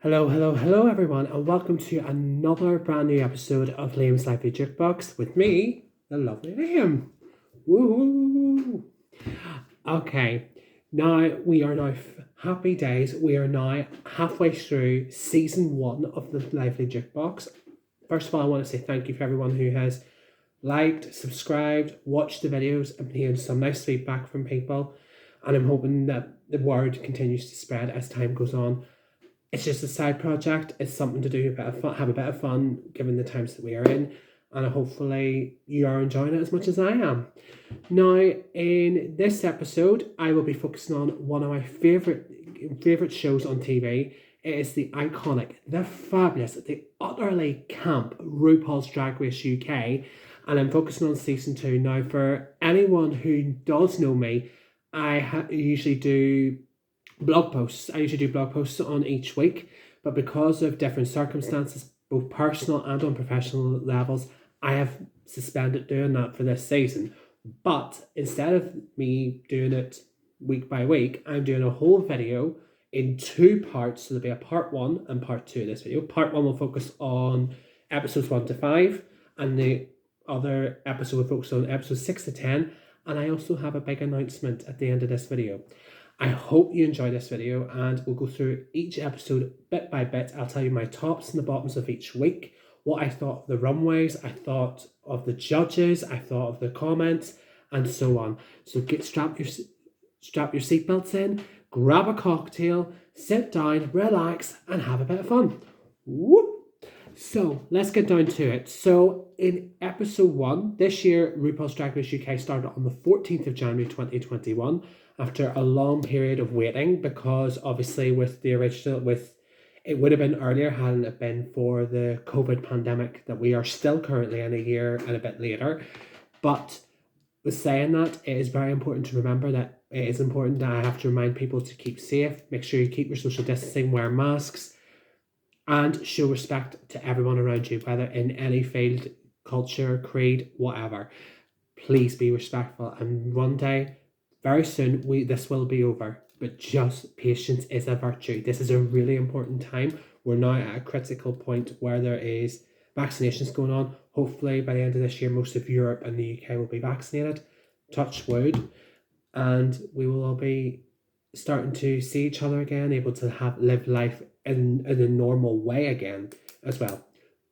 Hello, hello, hello, everyone, and welcome to another brand new episode of Liam's Lively Jukebox with me, the lovely Liam. Woo! Okay, now we are happy days. We are now halfway through season 1 of the Lively Jukebox. First of all, I want to say thank you for everyone who has liked, subscribed, watched the videos, and hearing some nice feedback from people. And I'm hoping that the word continues to spread as time goes on. It's just a side project. It's something to do, have a bit of fun given the times that we are in, and hopefully you are enjoying it as much as I am. Now, in this episode, I will be focusing on one of my favorite shows on TV. It is the iconic, the fabulous, the utterly camp RuPaul's Drag Race UK, and I'm focusing on season 2. Now, for anyone who does know me, I usually do blog posts. I usually do blog posts on each week, but because of different circumstances, both personal and on professional levels, I have suspended doing that for this season. But instead of me doing it week by week, I'm doing a whole video in 2 parts. So there'll be a part 1 and part 2 of this video. Part 1 will focus on episodes 1 to 5, and the other episode will focus on episodes 6 to 10. And I also have a big announcement at the end of this video. I hope you enjoy this video, and we'll go through each episode bit by bit. I'll tell you my tops and the bottoms of each week, what I thought of the runways, I thought of the judges, I thought of the comments, and so on. So strap your seatbelts in, grab a cocktail, sit down, relax, and have a bit of fun. Whoop! So let's get down to it. So in episode 1, this year, RuPaul's Drag Race UK started on the 14th of January 2021 after a long period of waiting, because obviously with the original, it would have been earlier hadn't it been for the COVID pandemic that we are still currently in a year and a bit later. But with saying that, it is very important to remember that it is important that I have to remind people to keep safe, make sure you keep your social distancing, wear masks, and show respect to everyone around you, whether in any field, culture, creed, whatever. Please be respectful. And one day, very soon, this will be over. But just patience is a virtue. This is a really important time. We're now at a critical point where there is vaccinations going on. Hopefully, by the end of this year, most of Europe and the UK will be vaccinated. Touch wood. And we will all be starting to see each other again, able to live life in a normal way again as well.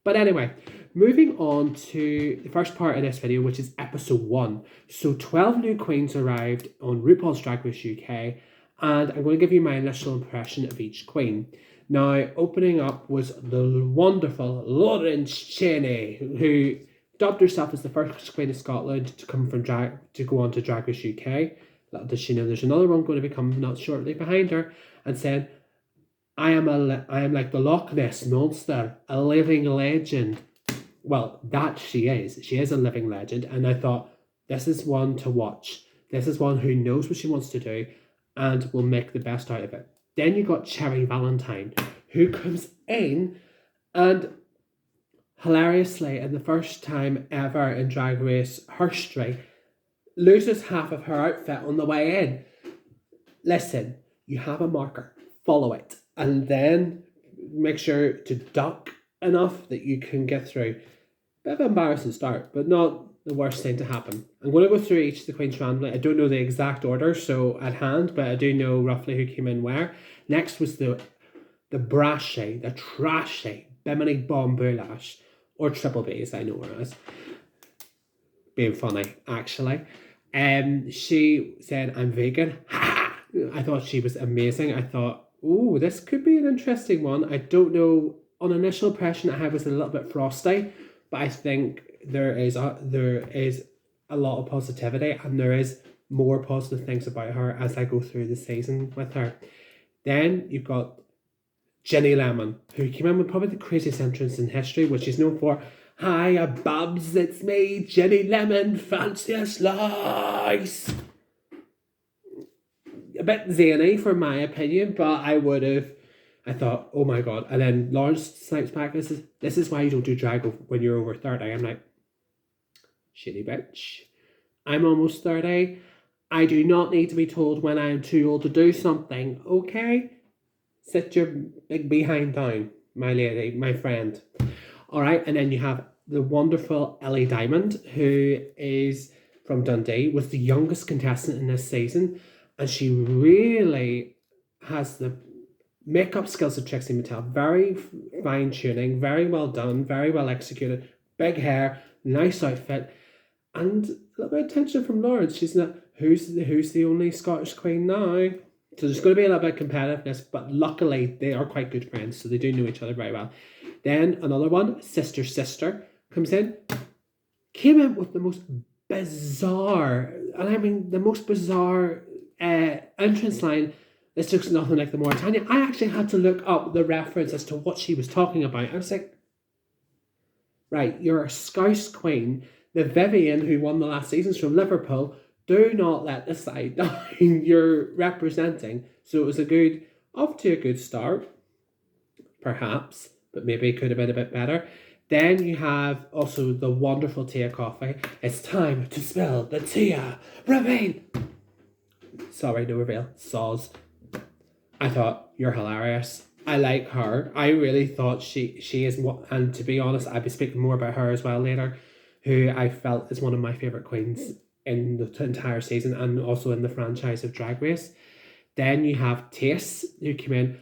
But anyway, moving on to the first part of this video, which is episode 1. So 12 new queens arrived on RuPaul's Drag Race UK, and I'm going to give you my initial impression of each queen. Now, opening up was the wonderful Lawrence Cheney, who dubbed herself as the first queen of Scotland to come from to go on to Drag Race UK. Little does she know there's another one going to be coming not shortly behind her, and said, I am like the Loch Ness Monster, a living legend. Well, that she is. She is a living legend, and I thought, this is one to watch. This is one who knows what she wants to do and will make the best out of it. Then you got Cherry Valentine, who comes in and hilariously, in the first time ever in Drag Race history, loses half of her outfit on the way in. Listen, you have a marker, follow it, and then make sure to duck enough that you can get through. Bit of an embarrassing start, but not the worst thing to happen. I'm going to go through each of the queens randomly. I don't know the exact order so at hand, but I do know roughly who came in where. Next was the brashy, the trashy Bimini Bomb Boulash, or Triple B as I know her as. Being funny, actually. She said, I'm vegan. I thought she was amazing. I thought, oh, this could be an interesting one. I don't know. On initial impression, I was a little bit frosty, but I think there is a lot of positivity, and there is more positive things about her as I go through the season with her. Then you've got Jenny Lemon, who came in with probably the craziest entrance in history, which she's known for. Hiya, Babs, it's me, Jenny Lemon, fancy a slice. A bit zany for my opinion, but I thought, oh my god. And then Lawrence snipes back, this is why you don't do drag when you're over 30. I'm like, shitty bitch. I'm almost 30. I do not need to be told when I am too old to do something, okay? Sit your big behind down, my lady, my friend. All right, and then you have the wonderful Ellie Diamond, who is from Dundee, was the youngest contestant in this season, and she really has the makeup skills of Trixie Mattel. Very fine tuning, very well done, very well executed. Big hair, nice outfit, and a little bit of attention from Lawrence. She's not who's the only Scottish queen now. So there's going to be a little bit of competitiveness, but luckily they are quite good friends, so they do know each other very well. Then another one, Sister comes in, came in with the most bizarre, and I mean the most bizarre entrance line. This looks nothing like the Mauritania. I actually had to look up the reference as to what she was talking about. I was like, right, you're a Scouse queen. The Vivian, who won the last seasons from Liverpool, do not let this side down. You're representing. So it was off to a good start, perhaps, but maybe it could have been a bit better. Then you have also the wonderful Tia Coffey. It's time to spill the Tia. Remain. Sorry, no reveal. Soz. I thought, you're hilarious. I like her. I really thought she is, and to be honest, I'll be speaking more about her as well later, who I felt is one of my favourite queens in the entire season and also in the franchise of Drag Race. Then you have Tace, who came in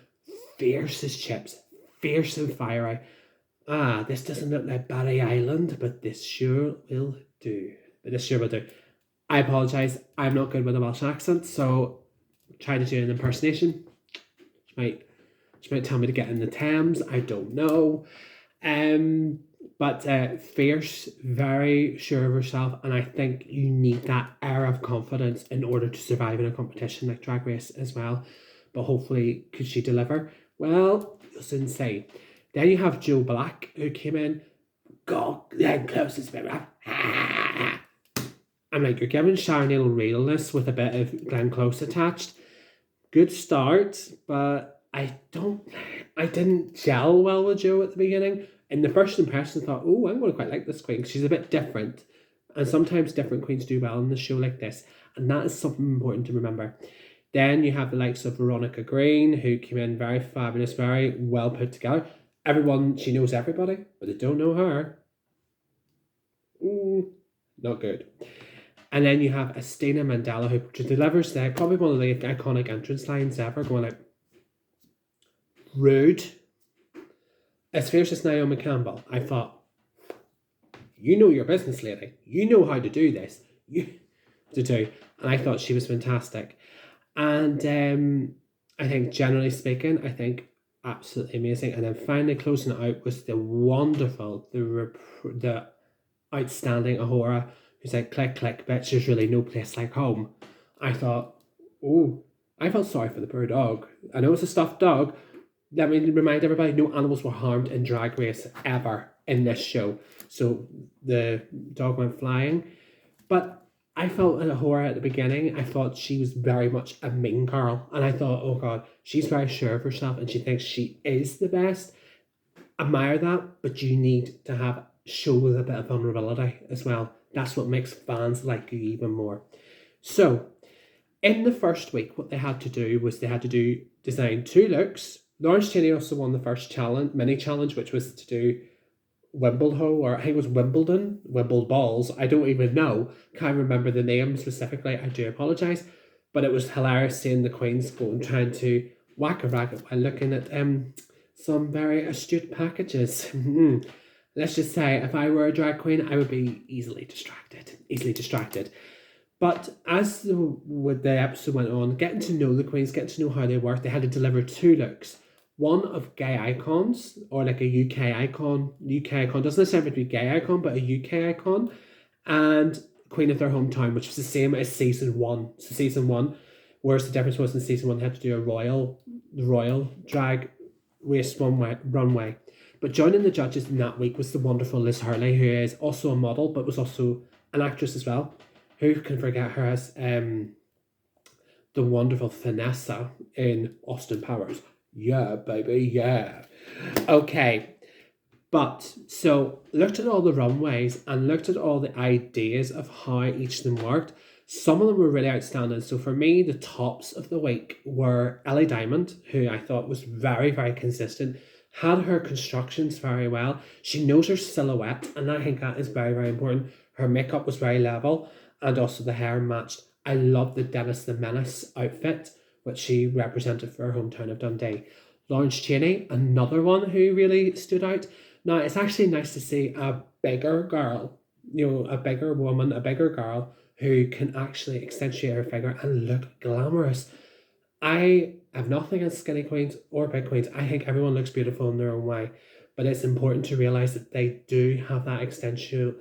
fierce as chips, fierce and fiery. This doesn't look like Barry Island, but this sure will do. I apologise, I'm not good with a Welsh accent, so try to do an impersonation. She might tell me to get in the Thames, I don't know. But fierce, very sure of herself, and I think you need that air of confidence in order to survive in a competition like Drag Race as well. But hopefully, could she deliver? Well, you'll soon see. Then you have Joe Black, who came in, God, Glenn Close's mirror. I'm like, you're giving Sharon Needle realness with a bit of Glenn Close attached. Good start, but I didn't gel well with Joe at the beginning. In the first impression, I thought, oh, I'm going to quite like this queen. She's a bit different. And sometimes different queens do well in the show like this. And that is something important to remember. Then you have the likes of Veronica Green, who came in very fabulous, very well put together. She knows everybody, but they don't know her. Not good. And then you have Estina Mandela, who delivers probably one of the iconic entrance lines ever, going like, rude. As fierce as Naomi Campbell. I thought, you know your business, lady. You know how to do this. And I thought she was fantastic. And I think, generally speaking, absolutely amazing. And then finally closing it out was the wonderful, the outstanding Ahura, who's like, click, click, bitch, there's really no place like home. I thought, I felt sorry for the poor dog. I know it's a stuffed dog. Let me remind everybody, no animals were harmed in Drag Race ever in this show. So the dog went flying. But I felt a horror at the beginning. I thought she was very much a mean girl. And I thought, oh God, she's very sure of herself and she thinks she is the best. Admire that, but you need to show with a bit of vulnerability as well. That's what makes fans like you even more. So, in the first week, what they had to do was design 2 looks. Lawrence Chaney also won the first mini challenge, which was to do Wimbledon, or I think it was Wimbledon balls. I don't even know. Can't remember the name specifically. I do apologise. But it was hilarious seeing the queens trying to whack a racket while looking at some very astute packages. Let's just say, if I were a drag queen, I would be easily distracted. But as the episode went on, getting to know the queens, getting to know how they work, they had to deliver 2 looks. One of gay icons, or like a UK icon. Doesn't necessarily have to be gay icon, but a UK icon. And queen of their hometown, which was the same as season 1. So season 1, whereas the difference was in season 1, they had to do a royal drag race runway. But joining the judges in that week was the wonderful Liz Hurley, who is also a model, but was also an actress as well. Who can forget her as the wonderful Vanessa in Austin Powers? Yeah, baby, yeah. Okay, but so looked at all the runways and looked at all the ideas of how each of them worked. Some of them were really outstanding. So for me, the tops of the week were Ellie Diamond, who I thought was very, very consistent, had her constructions very well. She knows her silhouette, and I think that is very, very important. Her makeup was very level, and also the hair matched. I love the Dennis the Menace outfit, which she represented for her hometown of Dundee. Lawrence Chaney, another one who really stood out. Now, it's actually nice to see a bigger girl, a bigger woman, a bigger girl who can actually accentuate her figure and look glamorous. I have nothing against skinny queens or big queens. I think everyone looks beautiful in their own way. But it's important to realise that they do have that essential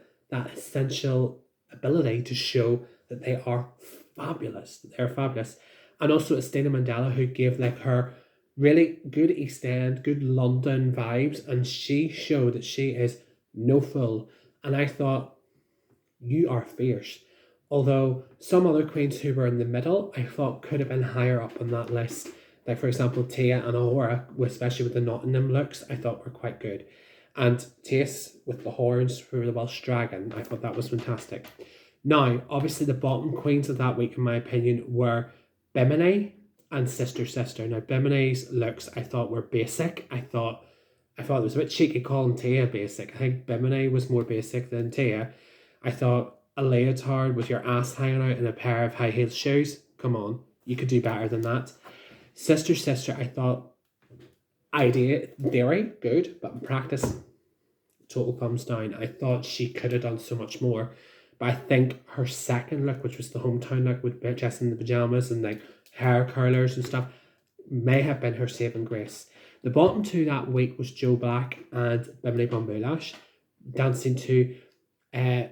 ability to show that they are fabulous. They're fabulous. And also it's Dana Mandela who gave like her really good East End, good London vibes, and she showed that she is no fool. And I thought, you are fierce. Although some other queens who were in the middle, I thought could have been higher up on that list. Like, for example, Tia and Aurora, especially with the Nottingham looks, I thought were quite good. And Tace with the horns for the Welsh Dragon, I thought that was fantastic. Now, obviously, the bottom queens of that week, in my opinion, were Bimini and Sister Sister. Now, Bimini's looks, I thought, were basic. I thought it was a bit cheeky calling Tia basic. I think Bimini was more basic than Tia. I thought a leotard with your ass hanging out and a pair of high heel shoes. Come on, you could do better than that. Sister Sister, I thought, idea, theory, good, but in practice, total thumbs down. I thought she could have done so much more. But I think her second look, which was the hometown look with Jess in the pajamas and like hair curlers and stuff, may have been her saving grace. The bottom two that week was Joe Black and Bimini Bon Boulash, dancing to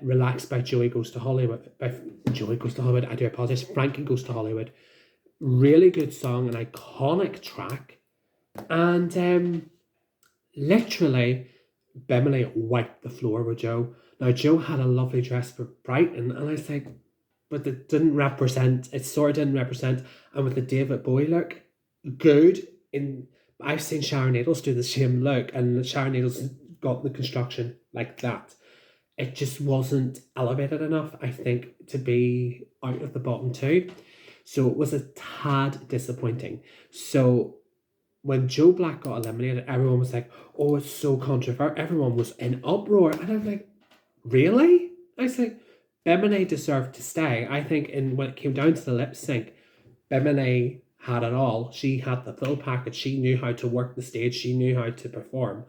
Relaxed by Joey Goes to Hollywood. By Joey Goes to Hollywood, I do apologize. Frankie Goes to Hollywood. Really good song, an iconic track. And literally, Bimini wiped the floor with Joe. Now, Joe had a lovely dress for Brighton, and I was like, but it didn't represent, it sort of didn't represent. And with the David Bowie look, good. I've seen Sharon Needles do the same look, and Sharon Needles got the construction like that. It just wasn't elevated enough, I think, to be out of the bottom two. So it was a tad disappointing. So when Joe Black got eliminated, everyone was like, oh, it's so controversial. Everyone was in uproar. And I'm like, really? I was like, Bimini deserved to stay. I think when it came down to the lip sync, Bimini had it all. She had the full package. She knew how to work the stage. She knew how to perform.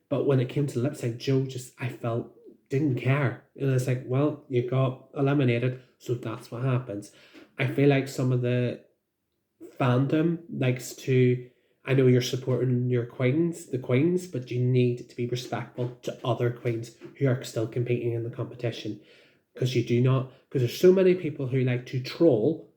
But when it came to lip sync, Joe just, I felt, didn't care. And it's like, well, you got eliminated, so that's what happens. I feel like some of the fandom likes to, I know you're supporting your queens, but you need to be respectful to other queens who are still competing in the competition. Because there's so many people who like to troll.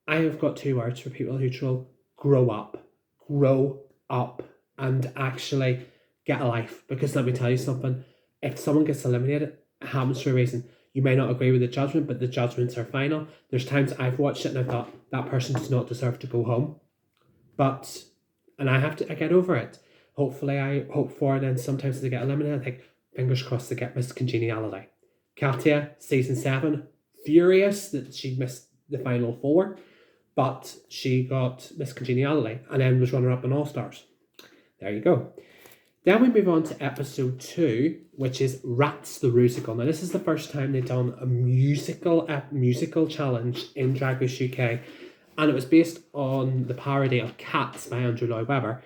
I have got 2 words for people who troll: grow up. Grow up and actually get a life. Because let me tell you something, if someone gets eliminated, it happens for a reason. You may not agree with the judgment, but the judgments are final. There's times I've watched it and I thought, that person does not deserve to go home. And I get over it. Hopefully I hope for it, and sometimes they get eliminated, I think, fingers crossed they get Miss Congeniality. Katia, season 7, furious that she missed the final 4, but she got Miss Congeniality and then was runner-up in All Stars. There you go. Then we move on to episode 2, which is Rats the Rusical. Now, this is the first time they've done a musical challenge in Drag Race UK, and it was based on the parody of Cats by Andrew Lloyd Webber.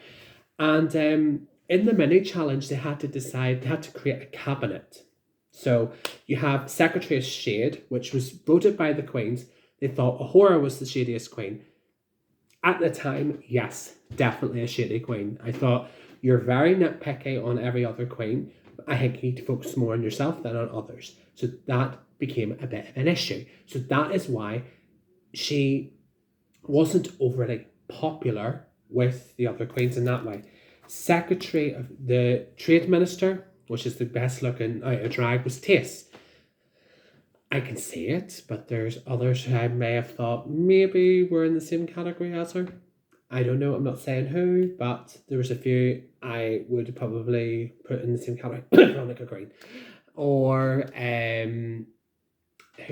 And in the mini challenge, they had to create a cabinet. So you have Secretary of Shade, which was voted by the queens. They thought Ahura was the shadiest queen. At the time, yes, definitely a shady queen. I thought, you're very nitpicky on every other queen. I think you need to focus more on yourself than on others. So that became a bit of an issue. So that is why she wasn't overly popular with the other queens in that way. Secretary of the Trade Minister, which is the best looking out of drag, was Tace. I can see it, but there's others who I may have thought maybe were in the same category as her. I don't know, I'm not saying who, but there was a few I would probably put in the same category. Veronica Green. Or, who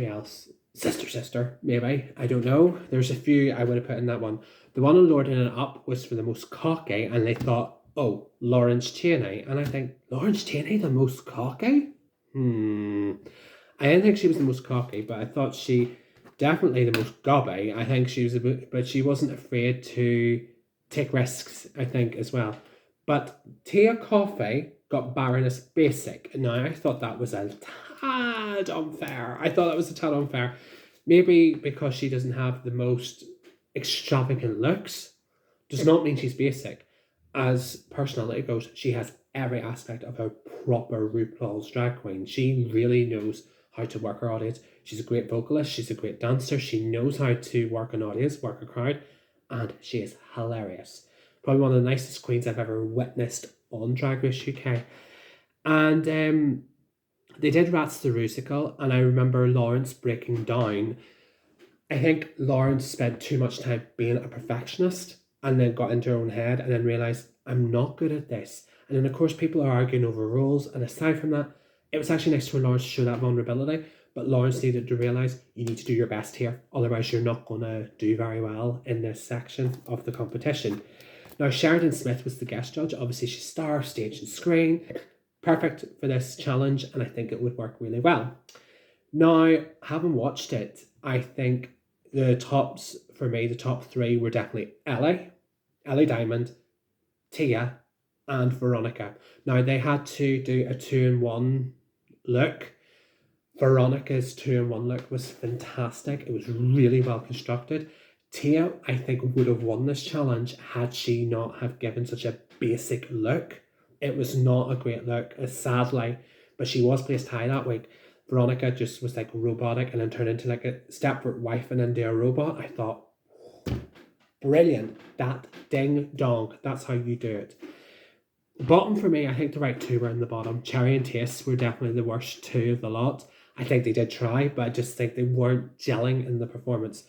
else? Sister, maybe. I don't know. There's a few I would have put in that one. The one on Lording It Up was for the most cocky, and they thought, oh, Lawrence Chaney. And I think, Lawrence Chaney, the most cocky? I didn't think she was the most cocky, but I thought she definitely the most gobby. I think she was but she wasn't afraid to take risks, I think, as well. But Tia Coffey got Baroness Basic. Now, I thought that was a tad unfair. Maybe because she doesn't have the most extravagant looks, does not mean she's basic. As personality goes, she has every aspect of a proper RuPaul's drag queen. She really knows how to work her audience. She's a great vocalist, she's a great dancer, she knows how to work an audience, work a crowd, and she is hilarious. Probably one of the nicest queens I've ever witnessed on Drag Race UK. And they did Rats the Rusical, and I remember Lawrence breaking down. I think Lawrence spent too much time being a perfectionist and then got into her own head and then realised, I'm not good at this. And then, of course, people are arguing over rules. And aside from that, it was actually nice for Lawrence to show that vulnerability. But Lawrence needed to realise you need to do your best here. Otherwise, you're not going to do very well in this section of the competition. Now, Sheridan Smith was the guest judge. Obviously, she's star, stage and screen. Perfect for this challenge, and I think it would work really well. Now, having watched it, I think the tops, for me, the top three were definitely Ellie Diamond, Tia, and Veronica. Now, they had to do a 2-in-1 look. Veronica's 2-in-1 look was fantastic. It was really well constructed. Tia, I think, would have won this challenge had she not have given such a basic look. It was not a great look, sadly, but she was placed high that week. Veronica just was like robotic and then turned into like a Stepford wife and into a robot. I thought, brilliant. That ding dong. That's how you do it. Bottom for me, I think the right two were in the bottom. Cherry and Taste were definitely the worst two of the lot. I think they did try, but I just think they weren't gelling in the performance.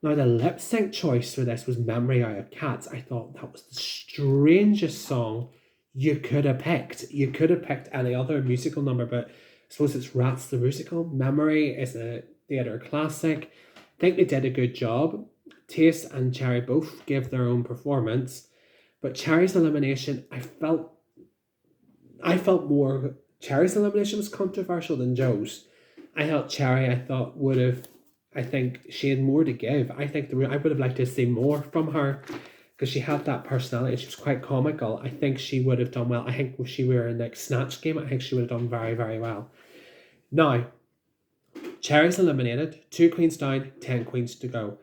Now, the lip sync choice for this was Memory Out of Cats. I thought that was the strangest song you could have picked. You could have picked any other musical number, but I suppose it's Rats the Musical. Memory is a theatre classic. I think they did a good job. Taste and Cherry both gave their own performance, but Cherry's elimination, I felt more Cherry's elimination was controversial than Joe's. I think she had more to give. I would have liked to see more from her because she had that personality. She was quite comical. I think she would have done well. I think if she were in like Snatch Game, I think she would have done very, very well. Now, Cherry's eliminated. 2 queens down, 10 queens to go.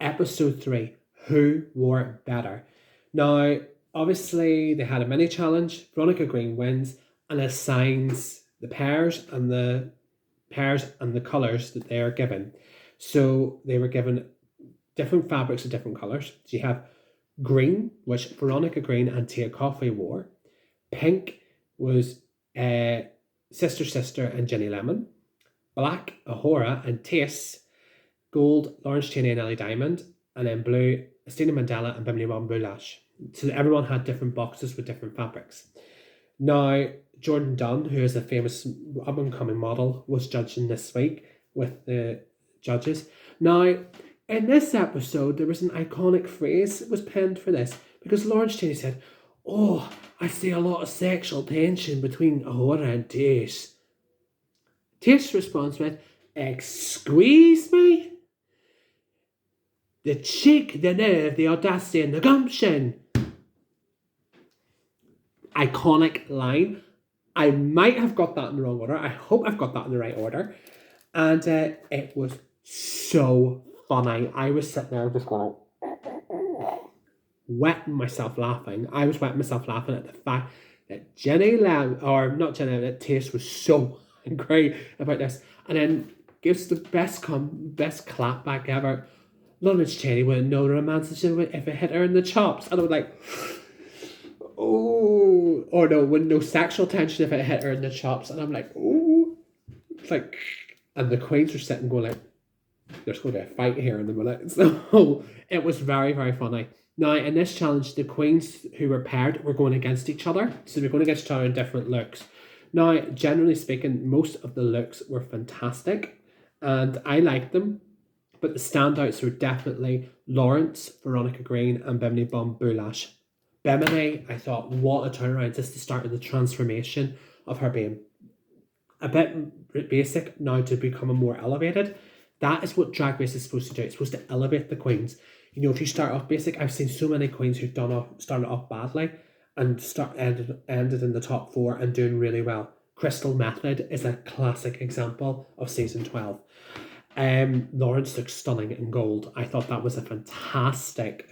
Episode 3, who wore it better? Now, obviously, they had a mini challenge. Veronica Green wins and assigns the pairs and the colours that they are given. So they were given different fabrics of different colours. So you have green, which Veronica Green and Tia Coffey wore. Pink was Sister and Jenny Lemon. Black, Ahura and Taste. Gold, Lawrence Chaney and Ellie Diamond. And then blue, Estina Mandela and Bimini Bon Boulash. So everyone had different boxes with different fabrics. Now, Jordan Dunn, who is a famous up-and-coming model, was judging this week with the judges. Now, in this episode, there was an iconic phrase that was penned for this because Lawrence Chaney said, "Oh, I see a lot of sexual tension between Ahura and Taste." Taste responds with, "Excuse me? The cheek, the nerve, the audacity and the gumption." Iconic line. I might have got that in the wrong order. I hope I've got that in the right order. And it was so funny. I was sitting there just going, wetting myself laughing. I was wetting myself laughing at the fact that that Taste was so angry about this. And then gives the best clap back ever. Lawrence Chaney wouldn't know the romance if it hit her in the chops. And I was like, oh, or no, with no sexual tension if it hit her in the chops. And I'm like, oh, it's like, and the queens were sitting going like, there's going to be a fight here in a minute. So it was very, very funny. Now, in this challenge, the queens who were paired were going against each other. So they're going against each other in different looks. Now, generally speaking, most of the looks were fantastic. and I liked them, but the standouts were definitely Lawrence, Veronica Green, and Bimini Bon Boulash. Bimini, I thought, what a turnaround. Just the start of the transformation of her being a bit basic now to becoming more elevated. That is what Drag Race is supposed to do. It's supposed to elevate the queens. You know, if you start off basic, I've seen so many queens who've started off badly and ended in the top 4 and doing really well. Crystal Method is a classic example of season 12. Lawrence looks stunning in gold. I thought that was a fantastic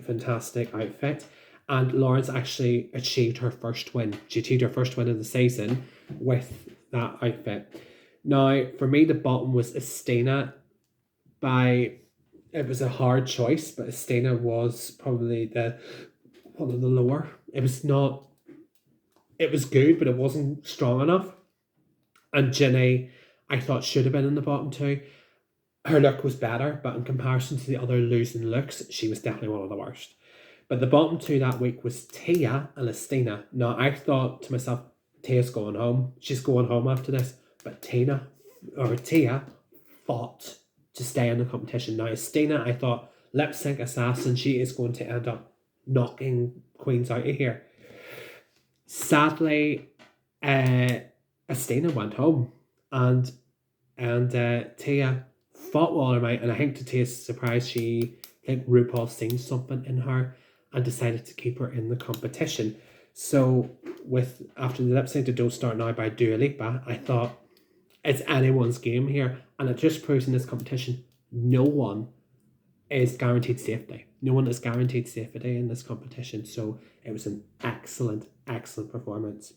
outfit. And Lawrence actually achieved her first win. She achieved her first win of the season with that outfit. Now, for me, the bottom was Estina. It was a hard choice, but Estina was probably one of the lower. It was good, but it wasn't strong enough. And Ginny, I thought should have been in the bottom 2. Her look was better, but in comparison to the other losing looks, she was definitely one of the worst. But the bottom 2 that week was Tia and Estina. Now, I thought to myself, Tia's going home. She's going home after this. But Tia fought to stay in the competition. Now, Estina, I thought, lip sync assassin, she is going to end up knocking queens out of here. Sadly, Estina went home, and Tia fought with all her might, and I think to Tia's surprise, I think RuPaul seen something in her and decided to keep her in the competition. So after the lip sync to Don't Start Now by Dua Lipa, I thought it's anyone's game here, and it just proves in this competition no one is guaranteed safety. No one is guaranteed safety in this competition. So it was an excellent performance.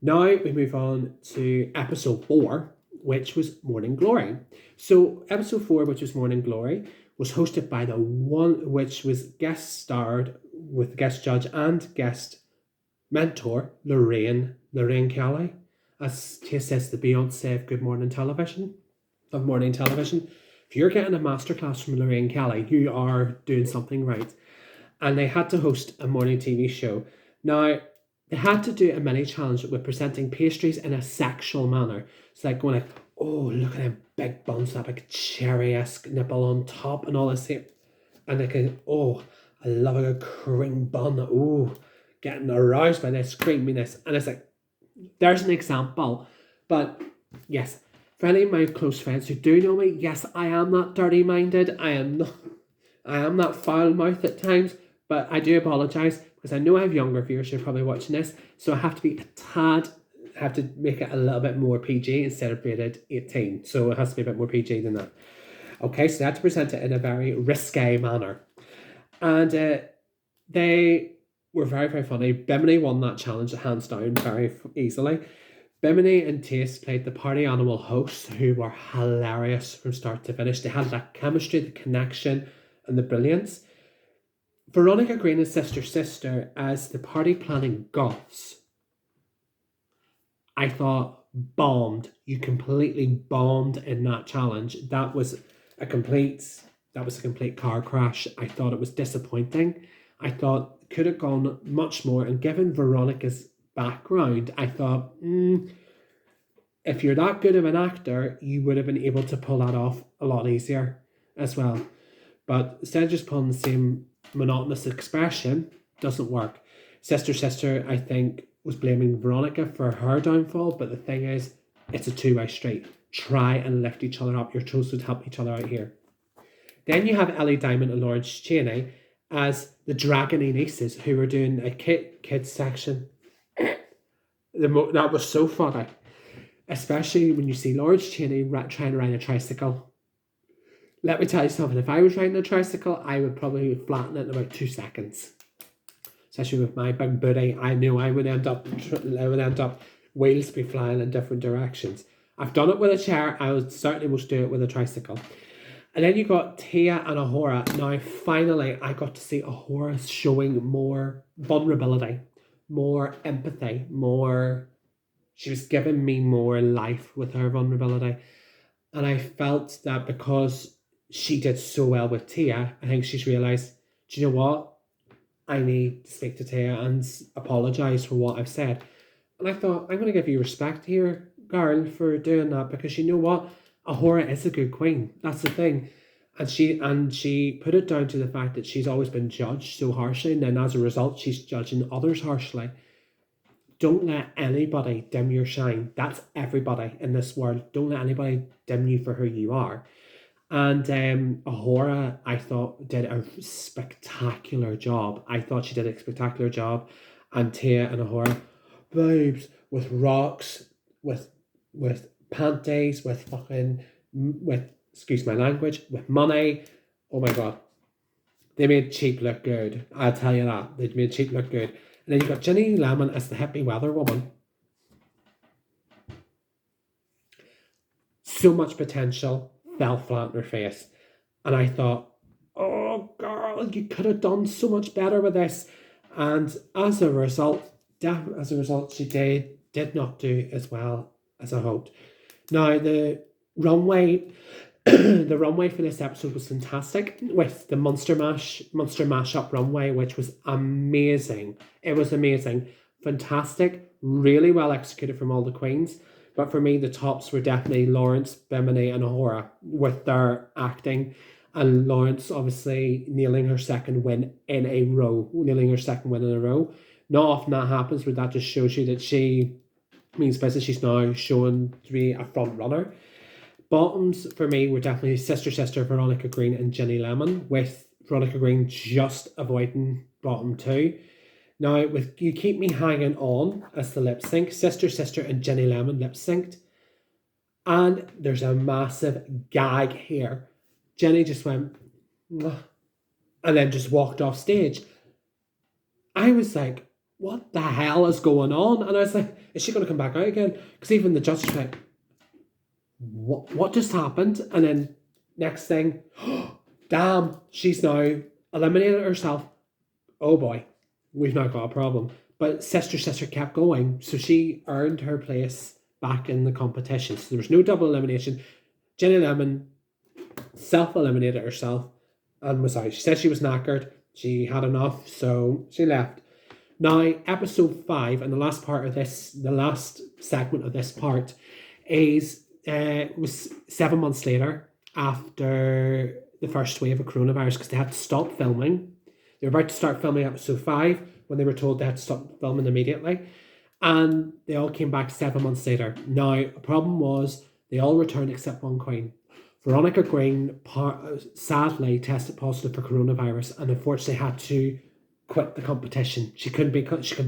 Now we move on to episode 4, which was Morning Glory. So episode 4, which was Morning Glory, was hosted by the one which was guest starred with guest judge and guest mentor Lorraine Kelly, as she says, the Beyonce of morning television. If you're getting a masterclass from Lorraine Kelly, you are doing something right. And they had to host a morning TV show. Now, they had to do a mini challenge with presenting pastries in a sexual manner. It's like going like, oh, look at them big buns, that big cherry-esque nipple on top and all this here. And they can, oh, I love a good cream bun. Oh, getting aroused by this creaminess. And it's like, there's an example. But yes, for any of my close friends who do know me, yes, I am not dirty-minded. I am not foul-mouthed at times. But I do apologise because I know I have younger viewers who are probably watching this. So I have to be have to make it a little bit more PG instead of rated 18. So it has to be a bit more PG than that. Okay, so they had to present it in a very risque manner. And they were very, very funny. Bimini won that challenge hands down very easily. Bimini and Taste played the party animal hosts, who were hilarious from start to finish. They had that chemistry, the connection, and the brilliance. Veronica Green and Sister as the party planning goths, I thought bombed. You completely bombed in that challenge. That was a complete car crash. I thought it was disappointing. I thought it could have gone much more. And given Veronica's background, I thought, if you're that good of an actor, you would have been able to pull that off a lot easier as well. But instead of just pulling the same monotonous expression, doesn't work. Sister, I think, was blaming Veronica for her downfall, but the thing is, it's a two-way street. Try and lift each other up. You're supposed to help each other out here. Then you have Ellie Diamond and Lawrence Cheney as the Dragony nieces, who were doing a kids section. That was so funny, especially when you see Lawrence Cheney trying to ride a tricycle. Let me tell you something. If I was riding a tricycle, I would probably flatten it in about 2 seconds. Especially with my big booty, I knew I would end up wheels be flying in different directions. I've done it with a chair. I would certainly must do it with a tricycle. And then you got Tia and Ahura. Now, finally, I got to see Ahura showing more vulnerability, more empathy, she was giving me more life with her vulnerability. And I felt that because she did so well with Tia, I think she's realised, do you know what? I need to speak to Tia and apologise for what I've said. And I thought, I'm going to give you respect here, girl, for doing that, because you know what? Ahura is a good queen. That's the thing. And she put it down to the fact that she's always been judged so harshly, and then as a result, she's judging others harshly. Don't let anybody dim your shine. That's everybody in this world. Don't let anybody dim you for who you are. And Ahura, I thought, did a spectacular job. I thought she did a spectacular job. And Tia and Ahura, babes, with rocks, with panties, with fucking, with, excuse my language, with money. Oh my God. They made cheap look good. I'll tell you that. They made cheap look good. And then you've got Ginny Lemon as the hippie weather woman. So much potential fell flat in her face. And I thought, oh girl, you could have done so much better with this. And as a result, she did not do as well as I hoped. Now the runway the runway for this episode was fantastic, with the Monster Mashup runway, which was amazing. It was amazing. Fantastic. Really well executed from all the queens. But for me, the tops were definitely Lawrence, Bimini, and Ahura with their acting. And Lawrence obviously nailing her second win in a row. Not often that happens, but that just shows you that she means business. She's now shown to be a front runner. Bottoms for me were definitely Sister, Veronica Green, and Ginny Lemon, with Veronica Green just avoiding bottom two. Now, with You Keep Me Hanging On as the lip sync, Sister, and Ginny Lemon lip synced. And there's a massive gag here. Jenny just went, mwah, and then just walked off stage. I was like, what the hell is going on? And I was like, is she going to come back out again? Because even the judges were like, what just happened? And then next thing, damn, she's now eliminated herself. Oh boy, we've now got a problem. But Sister kept going, so she earned her place back in the competition. So there was no double elimination. Jenny Lemon self-eliminated herself and was out. She said she was knackered. She had enough, so she left. Now, episode 5, and the last segment of this part was 7 months later after the first wave of coronavirus, because they had to stop filming. They were about to start filming episode 5 when they were told they had to stop filming immediately. And they all came back 7 months later. Now, a problem was they all returned except one queen. Veronica Green sadly tested positive for coronavirus and unfortunately had to quit the competition. She couldn't be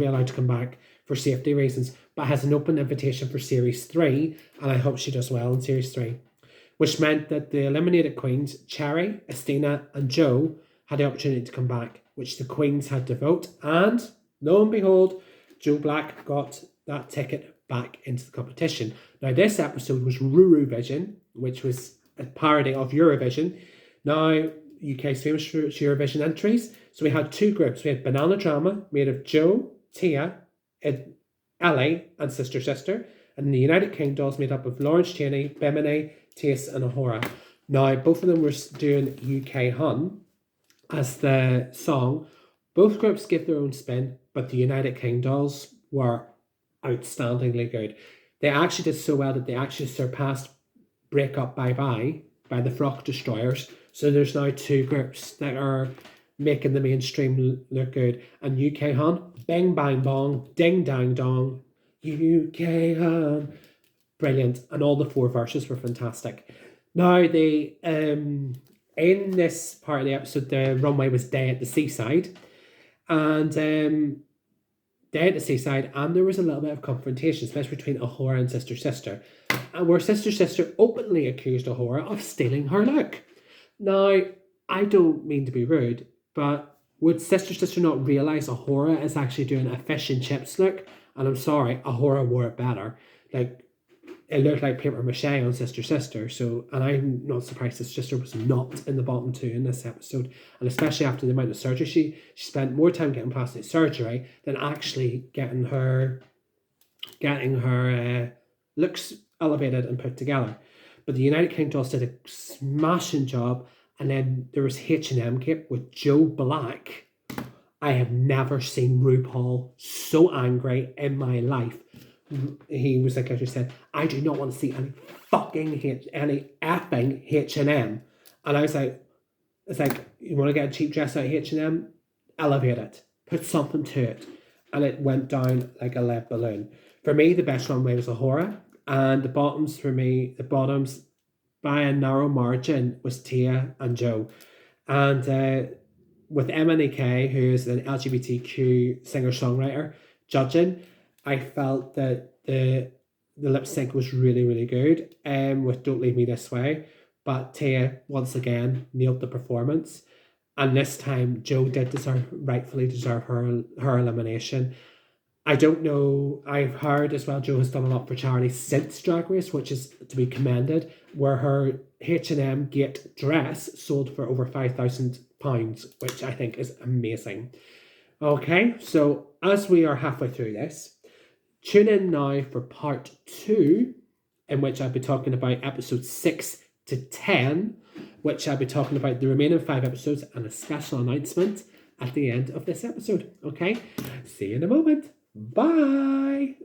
allowed to come back for safety reasons, but has an open invitation for Series 3, and I hope she does well in Series 3. Which meant that the eliminated queens, Cherry, Estina, and Jo, had the opportunity to come back, which the queens had to vote, and lo and behold, Jo Black got that ticket back into the competition. Now, this episode was Ruru Vision, which was a parody of Eurovision. Now, UK's famous Eurovision entries. So we had two groups. We had Banana Drama, made of Jo, Tia, Ellie, and Sister. And the United Kingdoms made up of Lawrence Chaney, Bimini, Tace, and Ahura. Now, both of them were doing UK Hun as the song. Both groups gave their own spin, but the United Kingdoms were outstandingly good. They actually did so well that they actually surpassed Break Up Bye Bye by the Frock Destroyers. So there's now two groups that are making the mainstream look good. And UK Hun, bing bang bong, ding dang dong, UK Hun, brilliant. And all the 4 verses were fantastic. Now, they in this part of the episode, the runway was Day at the Seaside. And Day at the Seaside, and there was a little bit of confrontation, especially between Ahura and Sister. And where Sister openly accused Ahura of stealing her look. Now, I don't mean to be rude, but would Sister not realise Ahura is actually doing a fish and chips look? And I'm sorry, Ahura wore it better. Like, it looked like paper mache on Sister. So, and I'm not surprised Sister was not in the bottom 2 in this episode. And especially after the amount of surgery, she spent more time getting plastic surgery than actually getting her looks elevated and put together. But the United Kingdom did a smashing job. And then there was H&M Cape with Jo Black. I have never seen RuPaul so angry in my life. He was like, as you said, I do not want to see any fucking any effing H&M. And I was like, it's like, you want to get a cheap dress out of H&M? Elevate it. Put something to it. And it went down like a lead balloon. For me, the best runway was Ahura. And the bottoms for me, the bottoms by a narrow margin was Tia and Joe. And with MNEK, who is an LGBTQ singer-songwriter, judging, I felt that the lip sync was really, really good with Don't Leave Me This Way. But Tia, once again, nailed the performance. And this time, Joe did rightfully deserve her elimination. I don't know, I've heard as well Joe has done a lot for charity since Drag Race, which is to be commended, where her H&M Gate dress sold for over £5,000, which I think is amazing. Okay, so as we are halfway through this, tune in now for part 2, in which I'll be talking about episodes 6 to 10, which I'll be talking about the remaining 5 episodes and a special announcement at the end of this episode. Okay, see you in a moment. Bye.